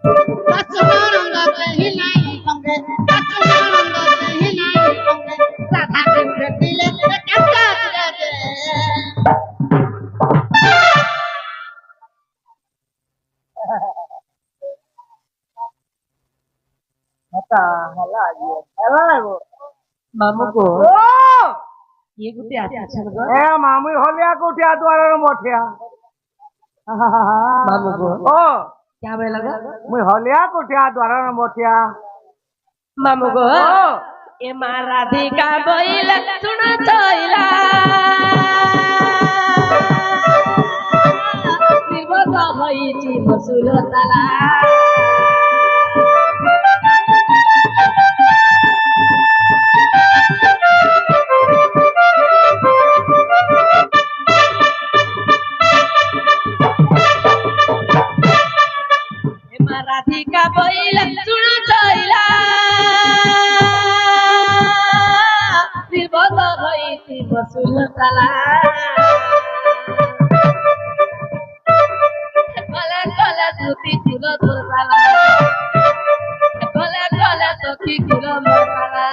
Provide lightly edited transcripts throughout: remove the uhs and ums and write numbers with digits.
सच्चिदानंद कहीं नहीं होंगे सच्चिदानंद कहीं नहीं होंगे राधा कृष्ण दिले कैसा दिले Mata hala ye. Hala go. मामू को Oh! ये गुटे आते छन गो मामू हलिया कोठिया द्वारा मोठिया मामू को ओ क्या बे लगा मुई हलिया कोठिया द्वारा मोठिया मामू को ओ ए मा राधिका बोइला सुन छोइला निर्बोध भइछि बसुल ताला राधिका बोइला सुन छोइला निर्बोध भइछि बसुल ताला कला कला धुती फुल धोताला कला कला सखी फुल मोताला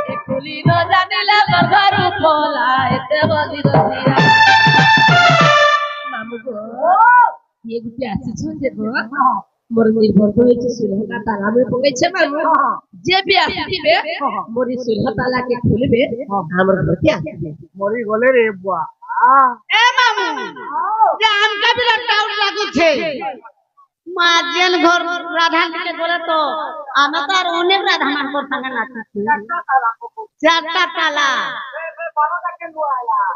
ए कुली न जानिला बघारू खोला एते बदी रहिया मामू को ये गुटे आसी छन जे गो मोर निर्भर होइছে सुलहता ताला में पगैছে मामू जे भी आसीबे मोरी सुलहताला के खुलबे हमर घर के आसीबे मरी गले रे बुआ ए मामू जे हमका भी टाउट लागु छे माजेन घर राधा के बोले तो आमे तो अनेक राधा मान को संगे नाची चारटा ताला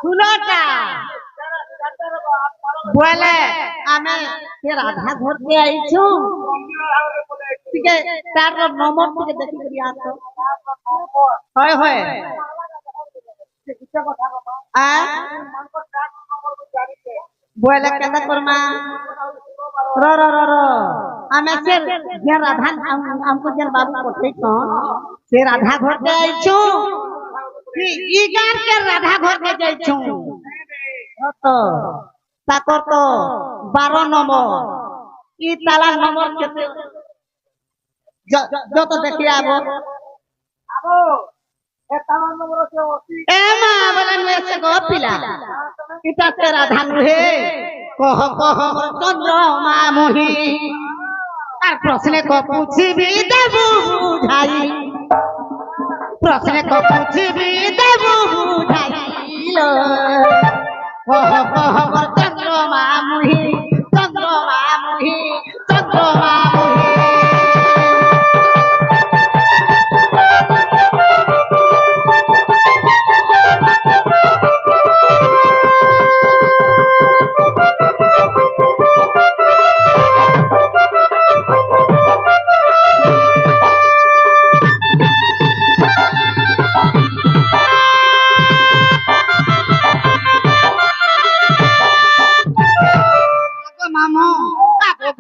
सुनोटा बोले आमे के राधा घर के आई छु ठीक है तार नंबर के देखि करी आ तो होय होय आ बोले केदा करमा रो रो रो रो आमे से जे राधा हमको जे बाबू पठे तो से राधा घर के आई छु ई गार के राधा घर के जाई छु तो ताकर तो 12 नंबर ई ताला नंबर केते जो तो देखि आबो ए ताला नंबर के ओसी ए मां बोले में से गो पिला इता से राधा नुहे कह चंद्रमा मोही আর প্রশ্নে ক পুছিবি দেবু বুঝাই প্রশ্নে ক পুছিবি দেবু বুঝাইল কহ মোর চন্দ্রমা মুহি চন্দ্রমা মুহি চন্দ্রমা মুহি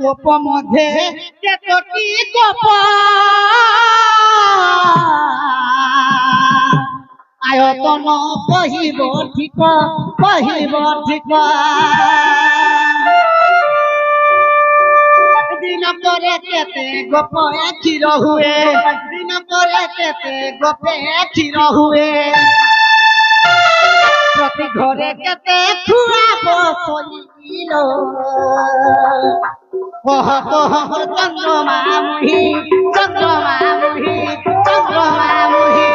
गोप मध्य केतोटी गोप आयतन कहिब ठीक दिन पर केते गोप क्षीर हुए दिन पर केते गोप क्षीर हुए प्रति घरे केते खुआब सइल कह मोर चंद्रमा मुही चंद्रमा मुही चंद्रमा मुही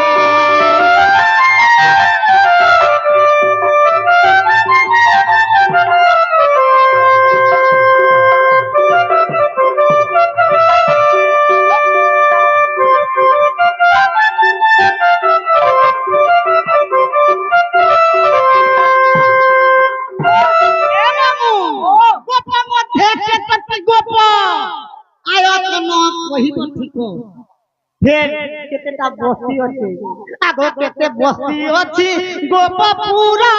फेर केतेटा बस्ती अछि आगो केते बस्ती अछि गोपपुरा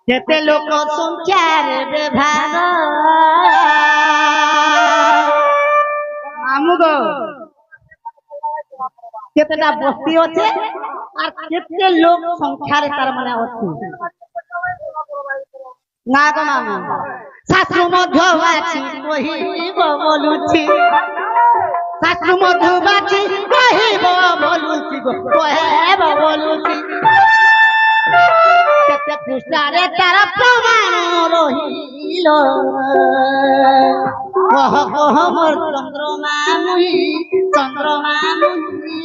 केते लोक संचार व्यवहार आमुगो केतेटा बस्ती अछि और केते लोक संख्या रे तार माने अछि না গো মামু শাস্ত্র মধ্যবাচী কহিব বলুছি শাস্ত্র মধ্যবাচী কহিব বলুছি গো কহিব বলুছি কেতে পৃষ্ঠারে তার প্রমাণ রহিল কহ কহ মোর চন্দ্রমা মুহি চন্দ্রমা মুহি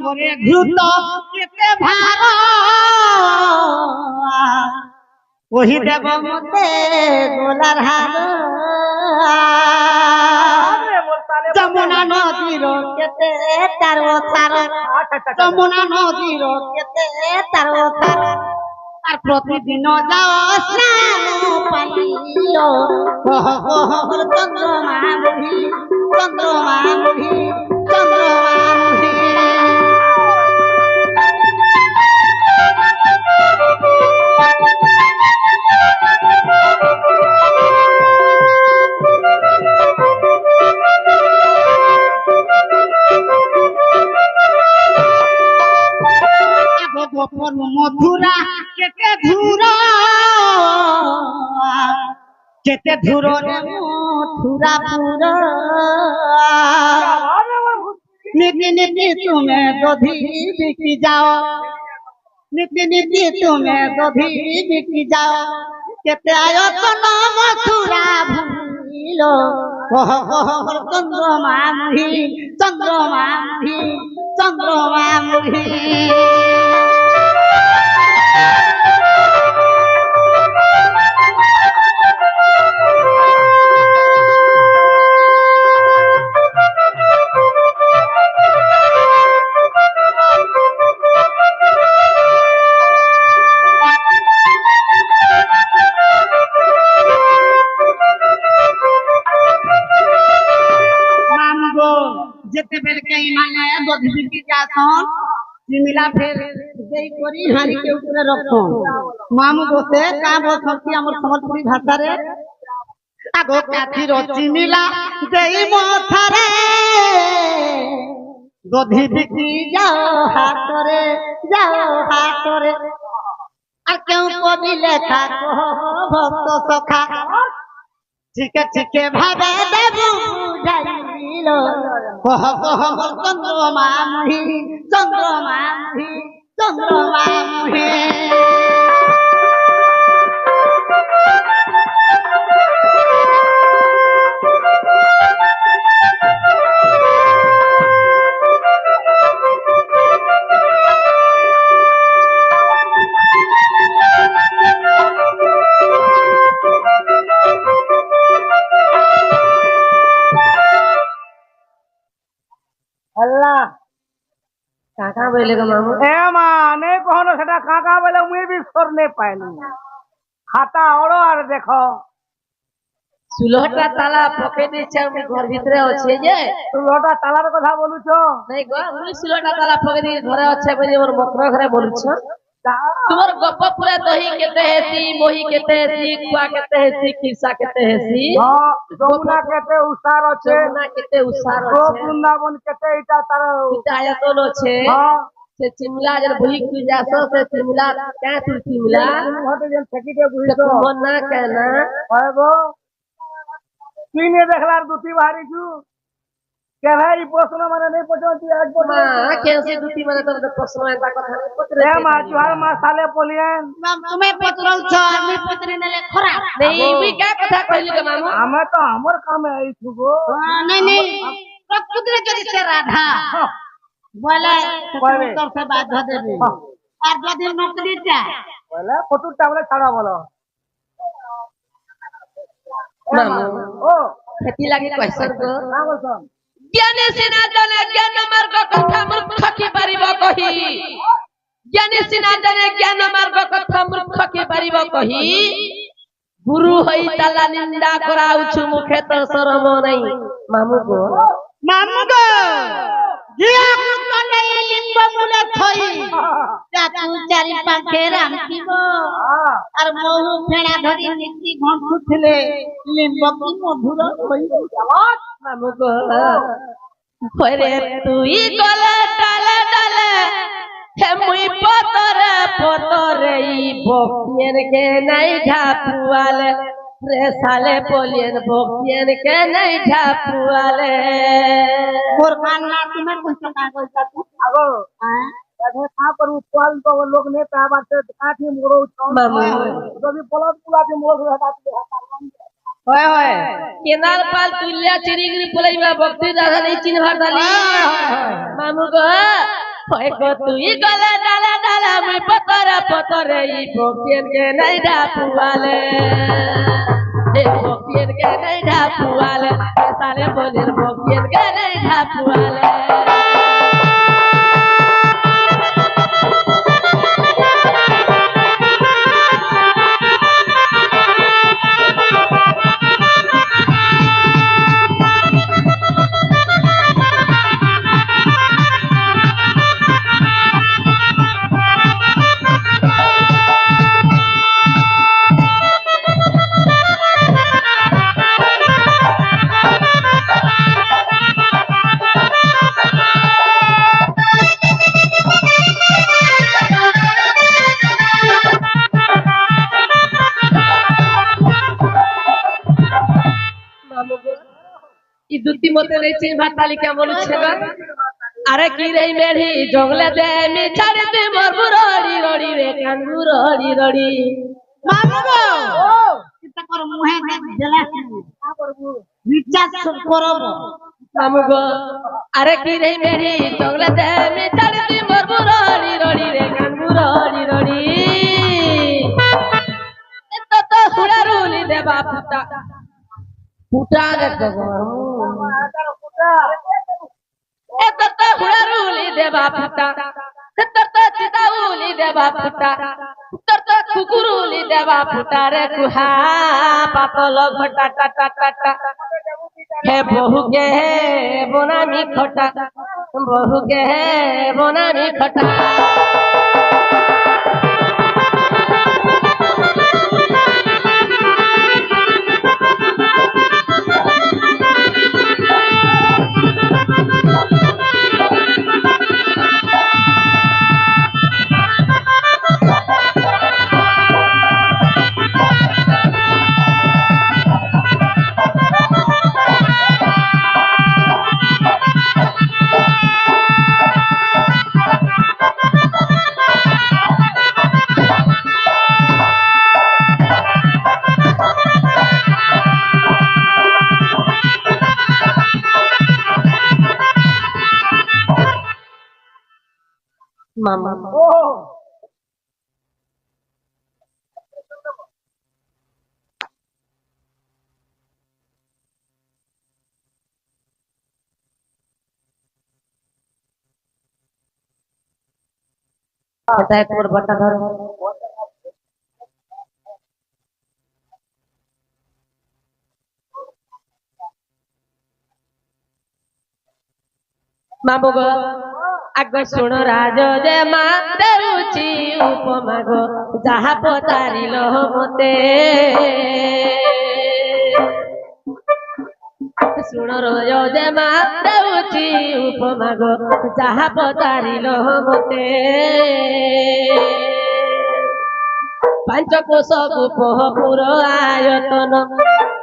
করে ঘৃত কেতে ভার ওহি দেব মতে গোলার হার যমুনা নদীর কেতে তার তার যমুনা নদীর কেতে তার তার আর প্রতিদিন যাও স্নান পাইল চন্দ্রমা মুহি চন্দ্রমা মুহি চন্দ্রমা মুহি গোপন মধুরা কেতে ধুর কেতে ধুর রে মথুরা পুর নীতি নীতি তুমি দধি বিকি যাও নীতি নীতি তুমি দধি বিকি যাও কেতে আয়তন মথুরা ভুলিল কহ কহ চন্দ্রমা মুহি চন্দ্রমা মুহি চন্দ্রমা মুহি যেতে বেরকে মানে দধি বিকি যাসন চিমিলা ফের দেই করি হাড়ি কে উপরে রখন মামু বসে কা বসতি আমার সম্বলপুরি ভাষারে আগো কাঠির চিমিলা দেই মথারে দধি বিকি যাও হাতরে আর কেউ কবি লেখা কহ ভক্ত সখা ঠিকে ঠিকে ভাবে দেব বুঝাইল কহ কহ চন্দ্রমা মুহি চন্দ্রমা মুহি চন্দ্রমা মুহি अल्लाह काका बोले गो मामू ए माने कहनो सेटा काका बोले मुई भी सोर नहीं पाइलु खाता ओरो आर देखो सुलहटा ताला पके दिछे আমি ঘর ভিতরে আছে যে तू लोटा तालार কথা বলুছো নাই গো মুই সুলহটা তালা পকে দি ঘরে আছে বলি মোর মকর ঘরে বলছ তোমার গপ্প পুরা দহি কেতে হেসি মোহি কেতে হেসি কুয়া কেতে হেসি কিরসা কেতে হেসি हां যমুনা কেতে উসার আছে যমুনা কেতে উসার গো আছে বৃন্দাবন কেতে এটা তার এটা আয়তন আছে हां से चिमला जब भूई की जासो से चिमला क्या तू चिमला हटे जन ठकी के बुझो तुम ना कहना ओए गो तीने देखलार दुती बाहरी छु के भाई प्रश्न माने नहीं पहुंचती आज बोल मां कैसे दुती माने तो प्रश्न एता कथा नहीं पत्र ए मां जुहार मां साले बोलियन तुम्हें पत्रल छ आदमी पत्री नेले खरा नहीं भी क्या कथा कहली के मामू हमें तो हमर काम है आई छु गो नहीं प्रकृति जदि से राधा बोले उत्तर से बाध्य देबे और जदि नौकरी चाहे बोले कतुटा बोले छाड़ा बोलो मामू ओ खेती लगी क्वेश्चन को ना बोलसन ज्ञान सिना जाने ज्ञान मार्ग कथा मूर्ख की परिव कही ज्ञान सिना जाने ज्ञान मार्ग कथा मूर्ख की परिव कही গুরু হই তালা নিন্দা କରାଉଛୁ মুখে তো শরম নাই মামু গো মামু গো জিয়াକୁ ତନେଇ ଲିମ୍ବ ମୂଳେ ଥୋଇ ତାକୁ ଚାରି ପାଖେ ରାମ୍ପିବ ଆର ମହୁ ଫେଣା ଧରି ନୀତି ଘଣ୍ଟୁଥିଲେ ଲିମ୍ବ କି ମଧୁର ହୋଇବ মামু গো ওরে তুই গলে ডালে ডালে হে মুই পতরে পতরে ই বকিয়ের কে নাই ঢাপুয়ালে রে সালে বলিয়েন বকিয়ের কে নাই ঢাপুয়ালে मोर कान ना तुम्हें कुछ ना कोई तू আগো हां এখানে কা করু চল তো লোক নে তা বাতে কাঠি মোড়ো চল মামু যদি পলট পুলাতে মোড় হাতাতে হয় হয় কেনাল পাল তুলিয়া চিরিগিরি পলাইবা ভক্তি দাদা নেই চিনভার দালি মামু গো হয় গো তুই গলে ডালে ডালে মুই পতরে পতরে ই বকিয়ের কে নাই ঢাপুয়ালে এ বকিয়ের কে নাই ঢাপুয়ালে এ সালে বলির বকিয়ের কে নাই ঢাপুয়ালে দুটি মতে রয়েছে ভাতালি কেমন ছেবা আরে কি রে মেঢি জঙ্গলে দে মি ছাড়ে দে মরবু রড়ি রড়ি রে কান্দু রড়ি রড়ি मामू गो किता कर मुहे जला का करबू रिचार्ज करब মামু গো আরে কি রে মেঢি জঙ্গলে দে মি ছাড়ে দে মরবু রড়ি রড়ি রে কান্দু রড়ি রড়ি এত তো হুড়ারুলি দে বাপুটা পুটা রে এত তো হুড়ারুলি দে বাপুটা তো চিতাউলি দেবা ফুটা তো কুকুরুলি দেবা ফুটা রে কুহা পাতল ঘটা টা টা টা টা হে বহুকে হে বনামি খটা বহুকে হে বনামি খটা মামা ও এটা একবার বাটা ধরো মামু গো আগ শুণ রাজ যে মা দেউছি উপমা গো যাহা পচারিল মতে শুণ রজ যে মা দেউছি উপমা গো যাহা পচারিল মতে पंचकोश गुपहपुर आयतन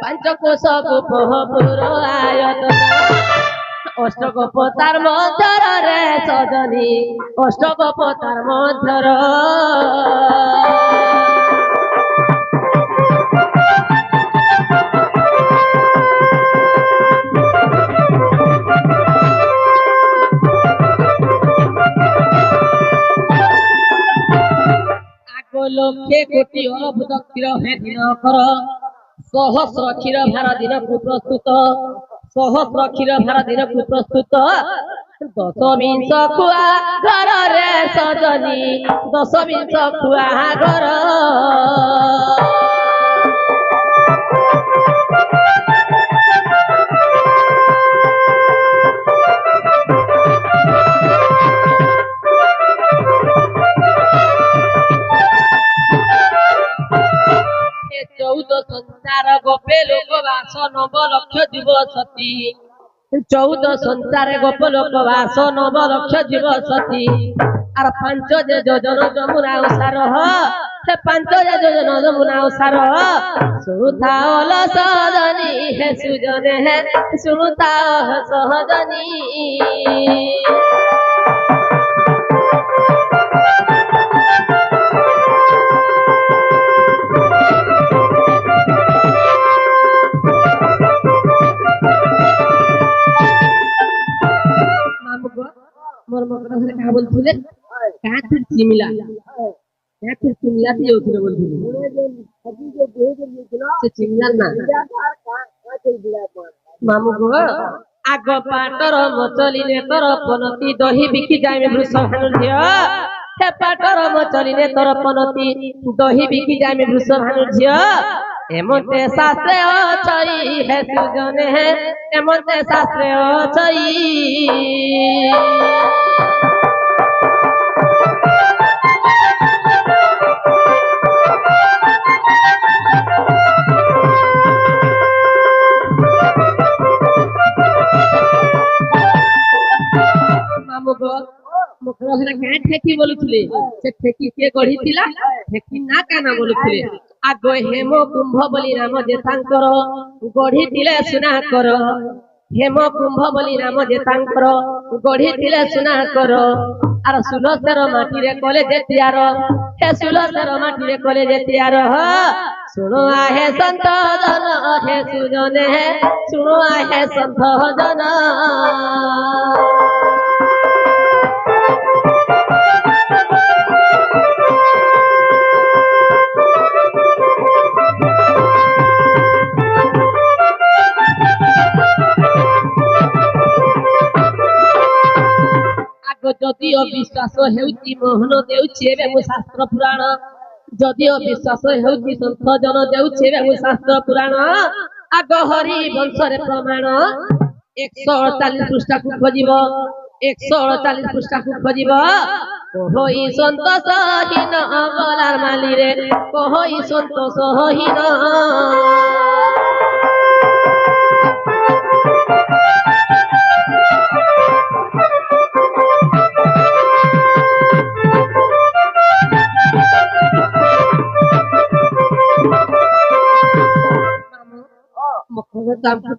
पंचकोश गुपहपुर आयतन अष्टगोपतार मध्यर रे सजनी अष्टगोपतार मध्यर लक्षे कोटि अरबुद क्षीर हे दिनकर सहस्र क्षीर भार दिन को प्रस्तुत सहस्र क्षीर भार दिन को प्रस्तुत 10 खुआ घर रे सजनी 10 खुआ घर নব লক্ষ জীব সতী 14 ସଂସାରେ ଗୋପ ଲୋକ ବାସ 9 ଲକ୍ଷ জীব ସତୀ আর 5 যে যোজন যমুনা ওসার সে 5 যে যোজন যমুনা ওসার শুনুতা অল সজনী হে সুজনে হে শুনুতা সহজনী मोर मगर घरे का बोलथिले का फिर चिमिला दियो थिले बोलथिले से चिमिला ना मामू गो आग पाटर मचलिने तर पनती दही बिकी जाय में वृष भानु झियो हे पाटर मचलिने तर पनती दही बिकी जाय में वृष भानु झियो एमते शास्त्र अछई हे सुजने हे एमते शास्त्र अछई मुखर घरे क्या ठेकी बोलुथिले से ठेकी के गढ़ीथिला ठेकी ना काना बोलुथिले आगो हेमो कुंभ बोली राम जेतांकर गढ़ीथिले सुना कर हेमो कुंभ बोली राम जेतांकर गढ़ीथिले सुना कर आर सुलसर माटी रे कले जेतियार हे सुलसर माटी रे कले जेतियार सुनो आहे संत जन हे सुजने हे सुनो आहे संत जन जदि अविश्वास हेउची मोहन देउची एबे मु शास्त्र पुराण जदि अविश्वास हेउची संत जन देउची एबे मु शास्त्र पुराण आग हरि वंश रे प्रमाण 148 पृष्ठा को खोजिब 148 पृष्ठा को खोजिब कोई संतोष हीन अबलार माली रे कोई संतोष हीन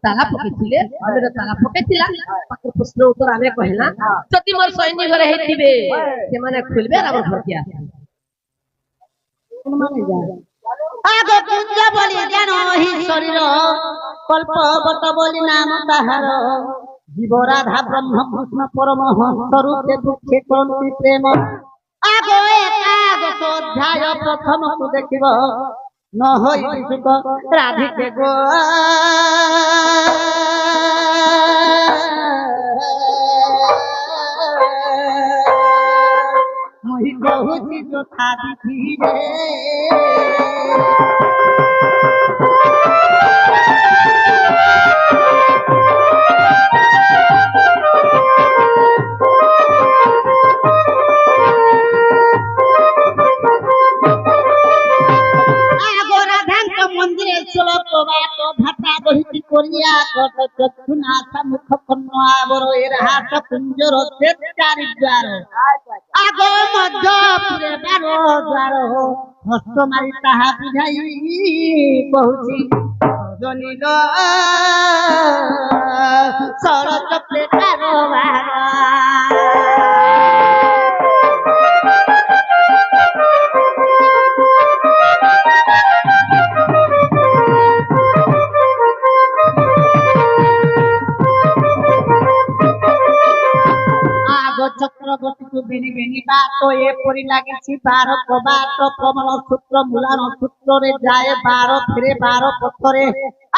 ताला पकेथिले हमरे ताला पकेथिला पाकर प्रश्न उत्तर आमे कहला जति मोर सैन्य घरे हेतिबे से माने खुलबे राम घर के माने जा आगो कुंज बोली ज्ञान ही शरीर कल्प बट बोली नाम ताहार जीव राधा ब्रह्म कृष्ण परमहंस रूपे दुखे कंति प्रेम आगो एकादश अध्याय प्रथम को देखिब न होई सुख राधिके गो मुहि कहुची तथा धीरे मुख कन्वर हाथ कुंजर से चारि द्वार आग मध्यपुरे 12 द्वार हस्त मारी ताहा बुझाई बहुची जनिल सर चपले कारबार चक्रवर्ती को बेनी बेनी बात ये परी लागे 12 कबाट कमल सूत्र मूलान सूत्र रे जाए 12 फिरे 12 पत्थरे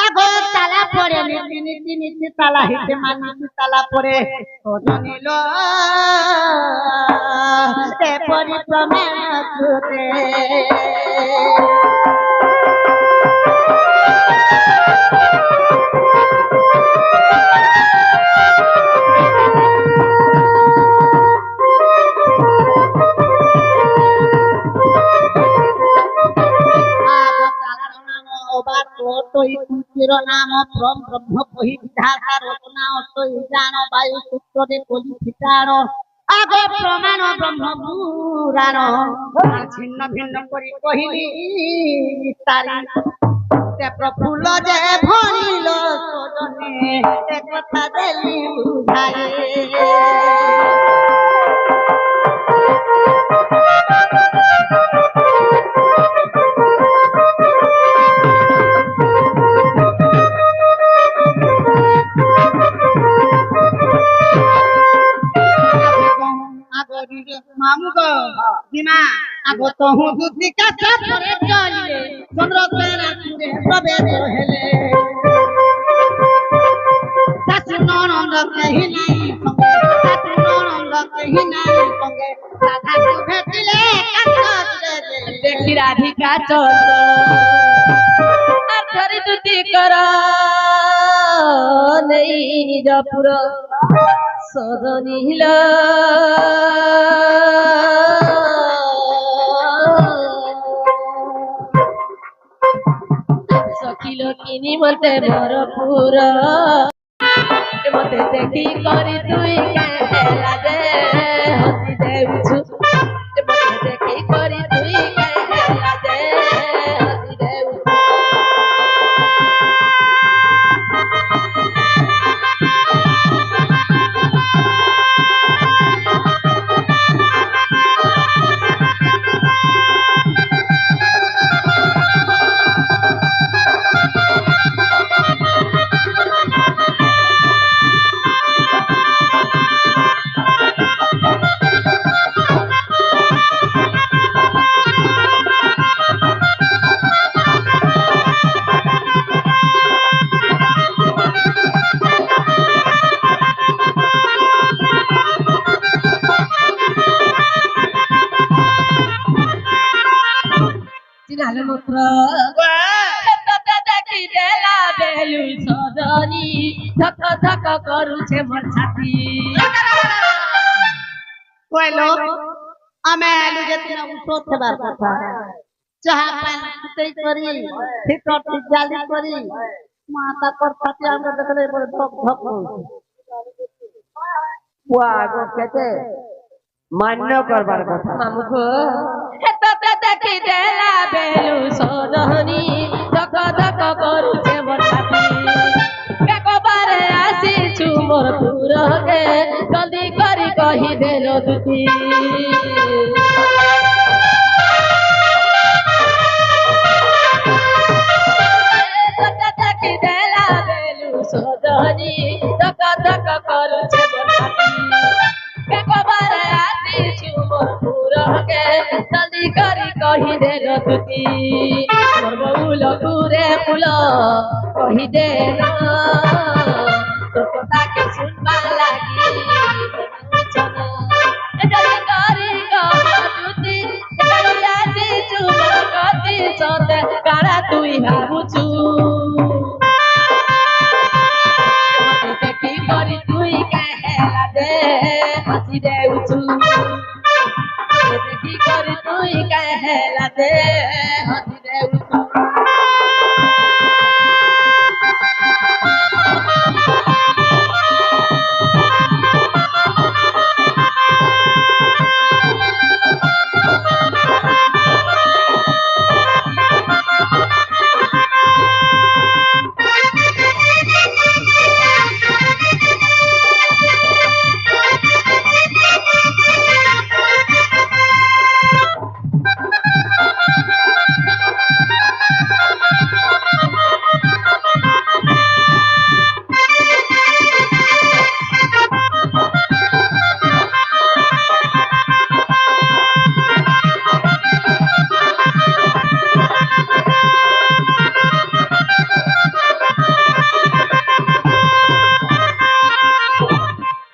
आगो ताला पड़े नीति नीति नीति ताला हिते मानी ताला पड़े तो जनिलो ए परी प्रमाण तुते तो कुंतीर ना নাম প্রম ব্রহ্ম কহি বিধাতা রচনা অতই জান বায়ু সূত্রে কলি ফিটাণ আগে প্রমাণ ব্রহ্ম পুরাণ ছিন্ন ভিন্ন করি কহিলি বিস্তারি তে প্রফুল্ল যে ভরিল সজনে এ কথা দেলি বুঝাই মামুগো দিমা আগত হু দুতি কাছা করে চলে চন্দ্রসেনা সুরে প্রবেশ হেলে শাশু ননন্দ কহি নাই সঙ্গে শাশু ননন্দ কহি নাই সঙ্গে রাধা ভেটিলে কাছে দেখি রাধিকা চন্দ্র আর ধরি দুটি কর নেই নিজ পুর সদনীল সখিল কিনি মতে ভরপুর মতে দেখি করি তুই কেলা দে হসি দেউছু মতে দেখি করি তুই কেলা দে হসি দেউছু চিনালে মাত্র ততে দেখি দেলা বেলু সদনী ধক ধক করুছে মোর ছাতি কইলো আমি আলু যেতে উঠো থেবার কথা চাহা পান ফুটাই করি ভিতর ঠিক জালি করি মাতা কর ছাতি আমরা দেখলে বড় ধক ধক ওয়া গো কেতে মান্য করবার কথা মামু গো ততে দেখি দেলা বেলু সদনী ধক ধক করুছে মোর ছাতি একবারে আসিছু মোর পুরকে জলদি করি কহি দেল দুটি দেখি দেলা বেলু সদনী ধক ধক করুছে মোর ছাতি একবারে আসিছু মোর পুরকে জলদি করি কহি দেল দুটি মোর বউল পুরে ফুল কহি দেল তোর কথাকে শুনবা লাগি জলদি করি দুটি আসিছু মোর কতি সতে কারা তুই ভাবুছু মতে দেখি করি তুই কেলা দে হাসি দেউছু মতে দেখি করি তুই কেলা দে হাসি দেউছু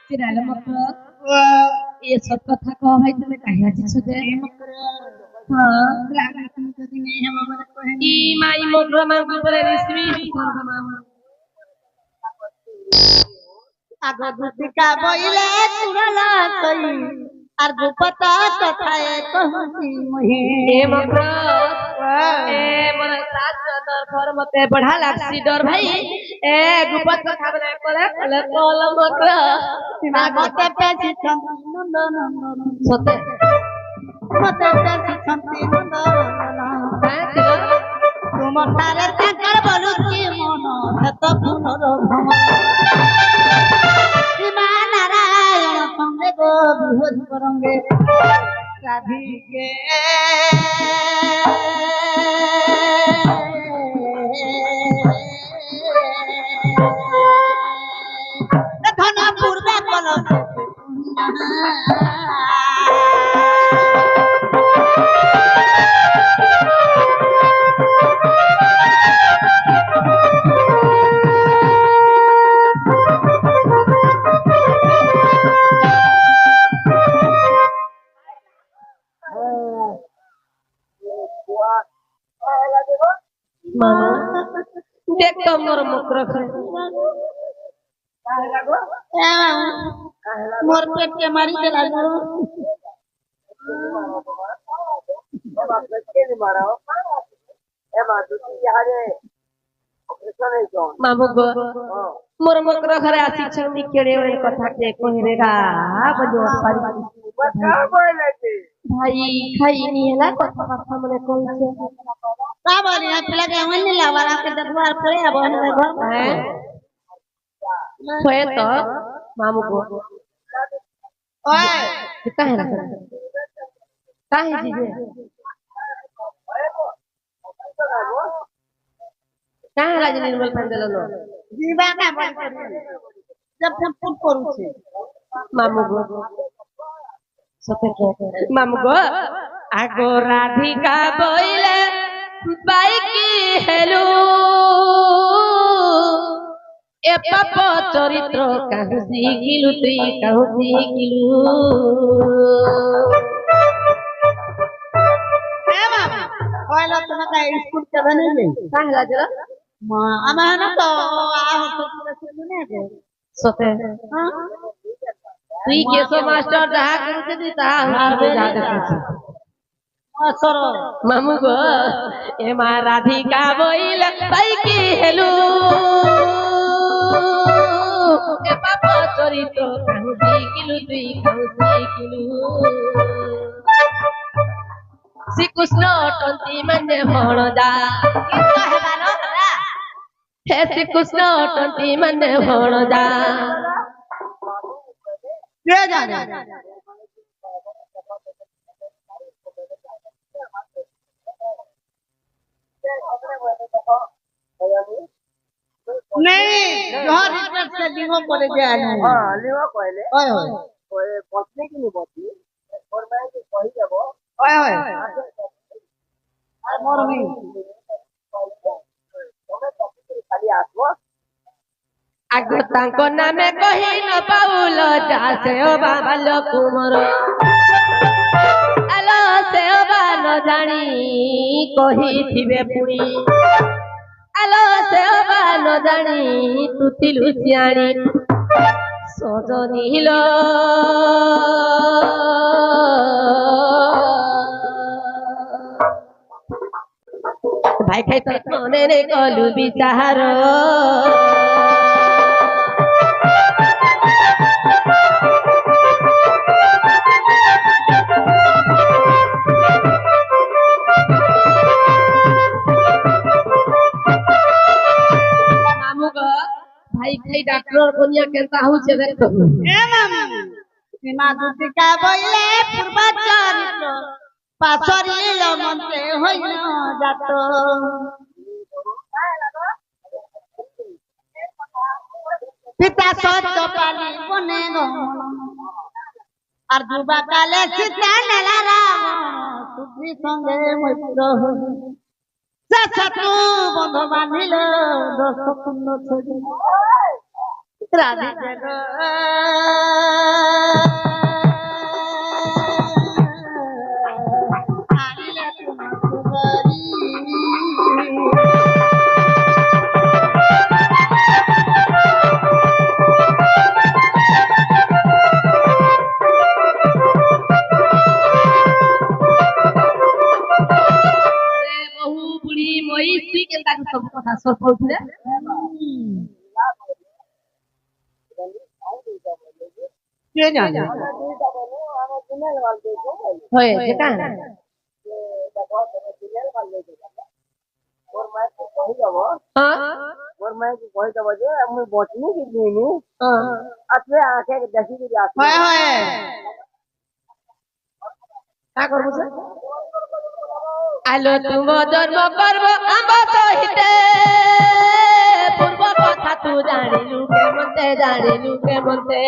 चिनाले मात्र ये सब कथा कह भाई तुम्हें कहिया छी छे हां ई माई मोटर मान ऊपर रेशमी स्वर्ग मामा আগো দুতিকা বইলে তুরলা কই আর গোপতা কথায় কহতি মহে ए मात्र ए मन राजचंद्र घर मते बढ़ा लागसी डर भाई ए गुपत कथा बना करे कले कल मकर सीमा मते पेची छंती नंदन सते मते पेची छंती नंदन तुमर तारे ताकर बलुची मन हेत पुनर भ्रम सीमा नारायण संगे गो बिहोज करंगे राधिके धन पूर्वे कल देख तो मोर मुख रख मोर पेट के मारी देला मामू गो मोर मुख रख रे आसी छमी केड़े ओय कथा के कहि रे गा बजो पारी भाई खाई नहीं है कथा कथा मने कहि छे का बोली है पिला के मन नहीं लावार आपके दरबार पड़े अब हम घर हैं होए तो मामू को ओए काहे ना काहे जी काहे राज निर्मल पंदल लो जीवा का बन जब हम पुट करू छे मामू को सते के मामू को आगो राधिका बोइले बाइकी हेलो ए पाप चरित्र कहु सिखिलु तुई कहु सिखिलु ए बाबा ओइलो तुमका स्कूल के बने ले काहे लाजला मां अमान तो आ होतो सुने के सते हां तुई केसो मास्टर जहा करते दी ता हार में जा देते असर मामू गो ए मा राधिका बोइल बाइकी हेलो ए पाप चरित्र कहु सिखिलु तुई कहु सिखिलु श्री कृष्ण टंती माने भणजा हे श्री कृष्ण टंती माने भणजा के जा नहीं जोहर रिक्वेस्ट से लिंगो बोले जे आनी हां लिवा कहले ओए ओए ओए बचने की नहीं बची और मैं कि कहि देबो ओए ओए मोर में खाली आसो आगो तांको नामे कहि न पाउल जासे ओ बाबा लकुमर आलो से ओ बा न जानी कहि थिबे पुणी आलो से ओ बा न जानी तुतिलु सियाणी सजनी लो भाई खाई तो मने रे कलु बिचार मामू को भाई खाई डॉक्टर कोनिया केनता हउ छे देख ए मामू सीमा दुतिका बोले पूर्व चरित्र पासरी लमते होइना जातो पिता सत्य पाली बने गो আর যুবা কালে সীতা নেলা রাম সুখী সঙ্গে মৈত্র সে শত্রু বন্ধু বাঁধিল দশ পূর্ণ ছবি রাধিকে গো আইলে তোমার সুন্দরী কথা সব বলছিলে কে জানে হয়েছে কেন হ্যাঁ মোর মাইকে কই দেব যে আমি বচনি কি দিনি আসলে আঁখে দেখি যদি আসলে হয় হয় কা করবো সে আলো তুম জন্ম করব আম্ব সহিতে পূর্ব কথা তু জানিলু কেমতে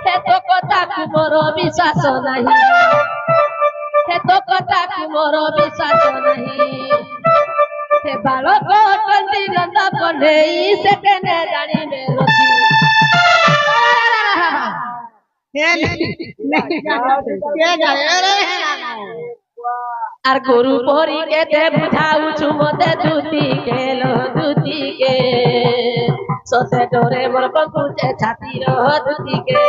সে তো কথা মোর বিশ্বাস নাহি সে তো কথা মোর বিশ্বাস নাহি সে বালক টন্টি গন্ধ কন্ঢেই সে কেনে জানিবে রতি কে জানে রে আর গুরু পরি কেতে বুঝাউছু মতে দুতিকে সতে ডোরে মোর পকুছে ছাতির দুতিকে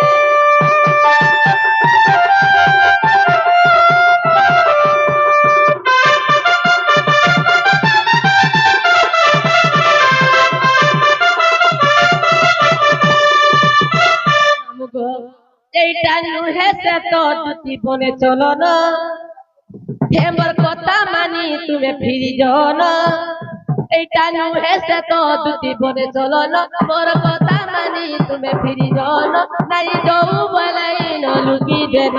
এইটা নুহে সে তো দুতি বনে চলো না হেমর কথা মানি তুমি ফিরি যাও না এইটা নুহে সে তো দুতি বনে চলো না মোর কথা মানি তুমি ফিরি যাও না নাই যাও বলাই নলুকি দেন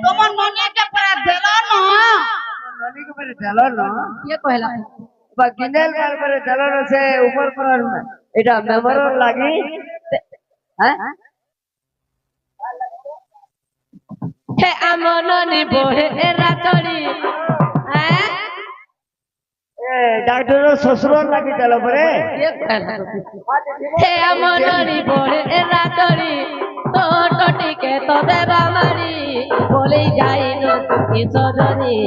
তোমার মনে কে পড়া দিল না ননি के परे चलो ना ये कहला बगिनेल बार परे चलो ना से ऊपर पर এটা মেমোর লাগি হ্যাঁ হে আমন নিবো হে রাতড়ি হ্যাঁ এ ডাক্তার শ্বশুর লাগি চলো পরে ये कहला হে আমন নিবো হে রাতড়ি তো টটিকে তো দেবা মারি বলেই যাই নতুকি সজনি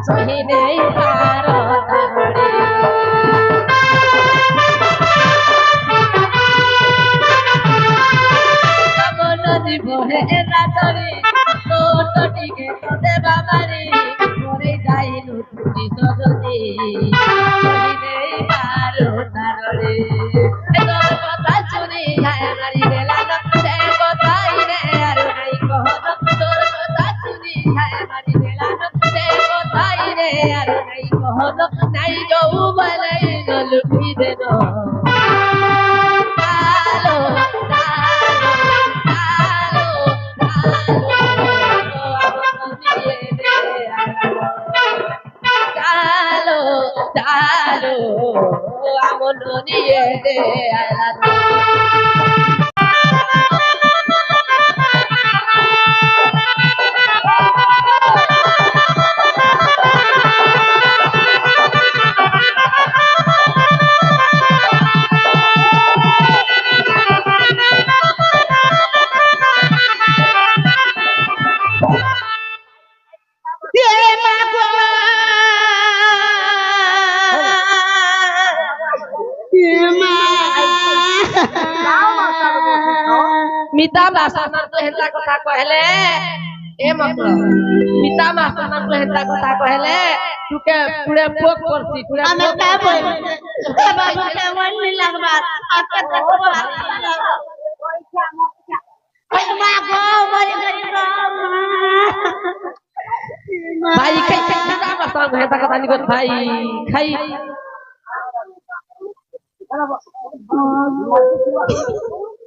সহি নেই পার তাহড়ি আমন নিবো হে রাতড়ি তো টটিকে তো দেবা মারি বলেই যাই নতুকি সজনি সহি নেই পার তাহড়ি তোর কথা শুনি যায় মারি গেলা সে কথাই রে আর নাই কহন তোর কথা শুনি যায় মারি গেলা সে কথাই রে আর নাই কহন নাই যাও বলাই গলুকি দেন কালো কালো আমন নিয়ে দে আলা মিতা মাস্টার তো হেতা কথা কহেলে এ মতল মিতা মাস্টার তো হেতা কথা কহেলে তুকে পুরে পোক করছি পুরে আমি কা বল বাবা কে মন নি লাগবা আকে তো ওই মা গো মরি গরি গো ভাই খাই মিতা মাস্টার মা হেতা কথা নি খাই খাই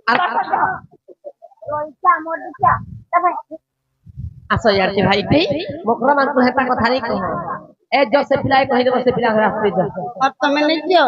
আর আসো यार के भाई टी मोकरा मान को हेता কথা নি कह ए जो से पिलाए कहि देबो से पिला रास्ते जा और तुम्हें नहीं क्यों